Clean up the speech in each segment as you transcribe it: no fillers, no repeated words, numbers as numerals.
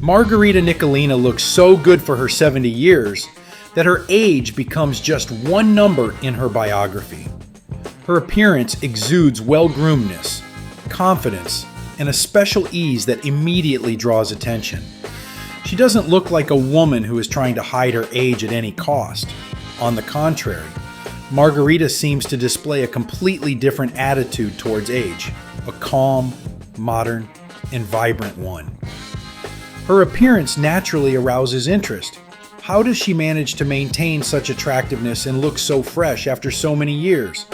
Margarita Nikulina looks so good for her 70 years that her age becomes just one number in her biography. Her appearance exudes well-groomedness, confidence, and a special ease that immediately draws attention. She doesn't look like a woman who is trying to hide her age at any cost. On the contrary, Margarita seems to display a completely different attitude towards age, a calm, modern, and vibrant one. Her appearance naturally arouses interest. How does she manage to maintain such attractiveness and look so fresh after so many years?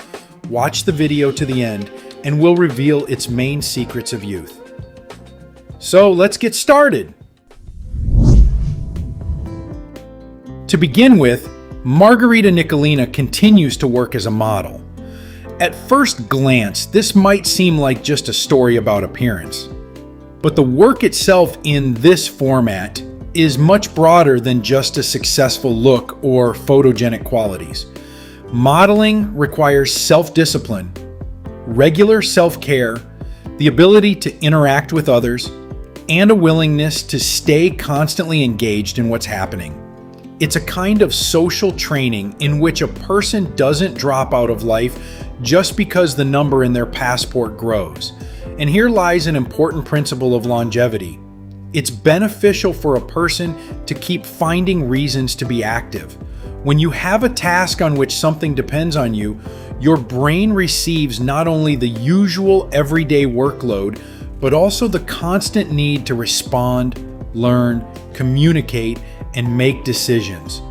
Watch the video to the end and we'll reveal its main secrets of youth. So let's get started. To begin with, Margarita Nikulina continues to work as a model. At first glance, this might seem like just a story about appearance. But the work itself in this format is much broader than just a successful look or photogenic qualities. Modeling requires self-discipline, regular self-care, the ability to interact with others, and a willingness to stay constantly engaged in what's happening. It's a kind of social training in which a person doesn't drop out of life just because the number in their passport grows. And here lies an important principle of longevity. It's beneficial for a person to keep finding reasons to be active. When you have a task on which something depends on you, your brain receives not only the usual everyday workload, but also the constant need to respond, learn, communicate, and make decisions.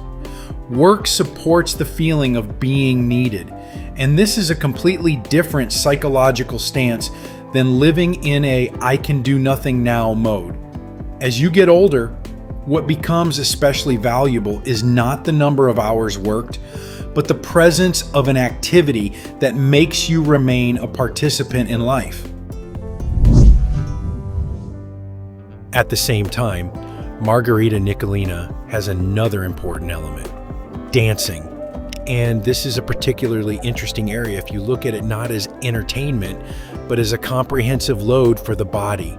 Work supports the feeling of being needed, and this is a completely different psychological stance than living in a I can do nothing now mode. As you get older, what becomes especially valuable is not the number of hours worked, but the presence of an activity that makes you remain a participant in life. At the same time, Margarita Nikulina has another important element: dancing. And this is a particularly interesting area if you look at it not as entertainment, but as a comprehensive load for the body.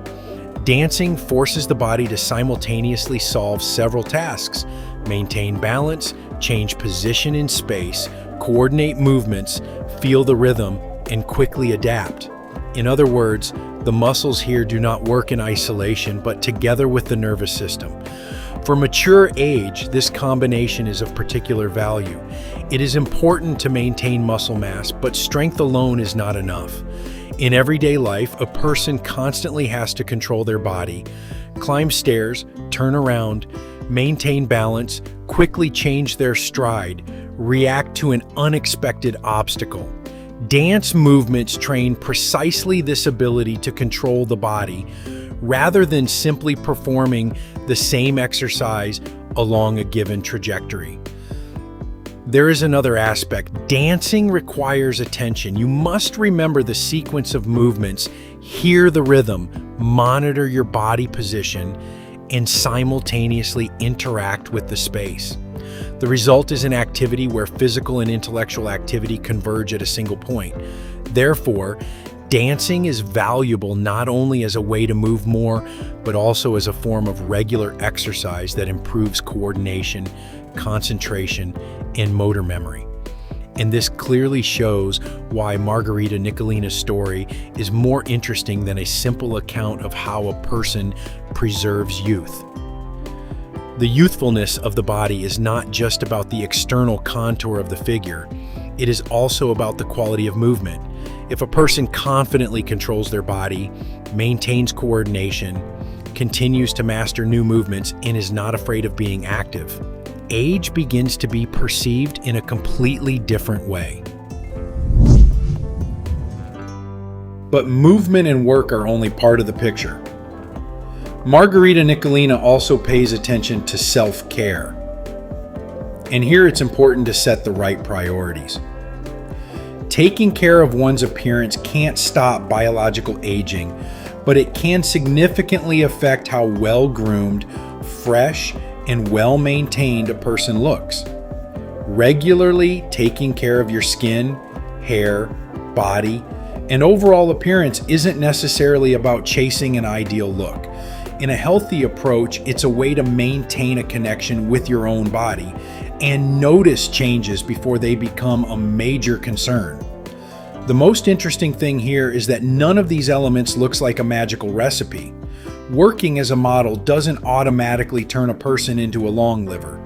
Dancing forces the body to simultaneously solve several tasks: maintain balance, change position in space, coordinate movements, feel the rhythm, and quickly adapt. In other words, the muscles here do not work in isolation, but together with the nervous system. For mature age, this combination is of particular value. It is important to maintain muscle mass, but strength alone is not enough. In everyday life, a person constantly has to control their body, climb stairs, turn around, maintain balance, quickly change their stride, react to an unexpected obstacle. Dance movements train precisely this ability to control the body, rather than simply performing the same exercise along a given trajectory. There is another aspect. Dancing requires attention. You must remember the sequence of movements, hear the rhythm, monitor your body position, and simultaneously interact with the space. The result is an activity where physical and intellectual activity converge at a single point. Therefore, dancing is valuable not only as a way to move more, but also as a form of regular exercise that improves coordination, concentration, and motor memory. And this clearly shows why Margarita Nikulina's story is more interesting than a simple account of how a person preserves youth. The youthfulness of the body is not just about the external contour of the figure, it is also about the quality of movement. If a person confidently controls their body, maintains coordination, continues to master new movements, and is not afraid of being active, age begins to be perceived in a completely different way. But movement and work are only part of the picture. Margarita Nikulina also pays attention to self-care. And here it's important to set the right priorities. Taking care of one's appearance can't stop biological aging, but it can significantly affect how well-groomed, fresh, and well-maintained a person looks. Regularly taking care of your skin, hair, body, and overall appearance isn't necessarily about chasing an ideal look. In a healthy approach, it's a way to maintain a connection with your own body and notice changes before they become a major concern. The most interesting thing here is that none of these elements looks like a magical recipe. Working as a model doesn't automatically turn a person into a long liver.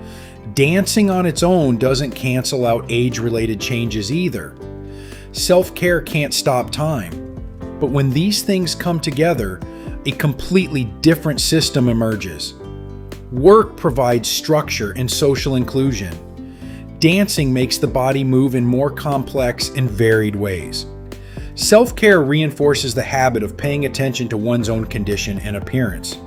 Dancing on its own doesn't cancel out age-related changes either. Self-care can't stop time. But when these things come together, a completely different system emerges. Work provides structure and social inclusion. Dancing makes the body move in more complex and varied ways. Self-care reinforces the habit of paying attention to one's own condition and appearance.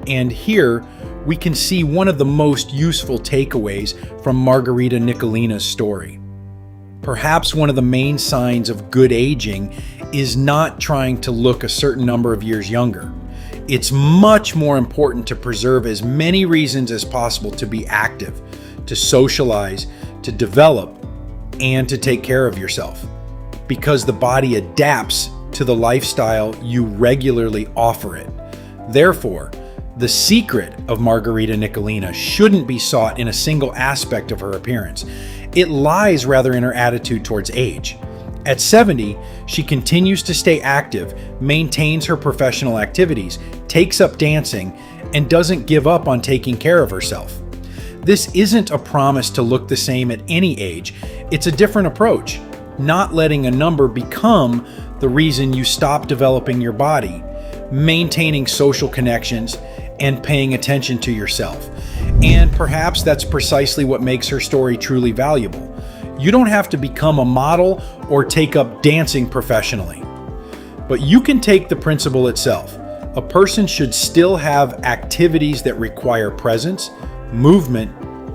And here, we can see one of the most useful takeaways from Margarita Nikulina's story. Perhaps one of the main signs of good aging is not trying to look a certain number of years younger. It's much more important to preserve as many reasons as possible to be active, to socialize, to develop, and to take care of yourself. Because the body adapts to the lifestyle you regularly offer it. Therefore, the secret of Margarita Nikulina shouldn't be sought in a single aspect of her appearance. It lies rather in her attitude towards age. At 70, she continues to stay active, maintains her professional activities, takes up dancing, and doesn't give up on taking care of herself. This isn't a promise to look the same at any age. It's a different approach, not letting a number become the reason you stop developing your body, maintaining social connections, and paying attention to yourself. And perhaps that's precisely what makes her story truly valuable. You don't have to become a model or take up dancing professionally. But you can take the principle itself. A person should still have activities that require presence, movement,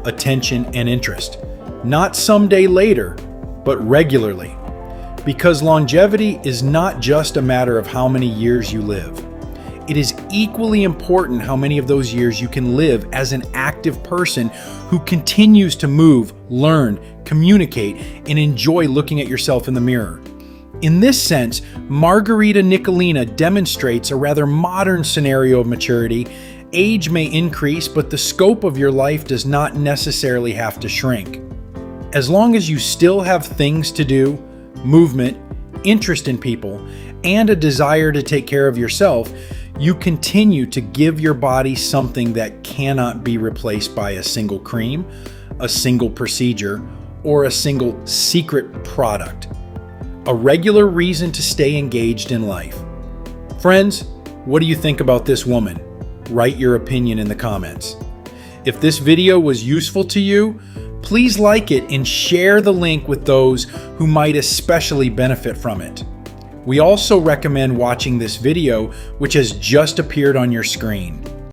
attention, and interest. Not someday later, but regularly. Because longevity is not just a matter of how many years you live. It is equally important how many of those years you can live as an active person who continues to move, learn, communicate, and enjoy looking at yourself in the mirror. In this sense, Margarita Nikulina demonstrates a rather modern scenario of maturity. Age may increase, but the scope of your life does not necessarily have to shrink. As long as you still have things to do, movement, interest in people, and a desire to take care of yourself, you continue to give your body something that cannot be replaced by a single cream, a single procedure, or a single secret product. A regular reason to stay engaged in life. Friends, what do you think about this woman? Write your opinion in the comments. If this video was useful to you, please like it and share the link with those who might especially benefit from it. We also recommend watching this video, which has just appeared on your screen.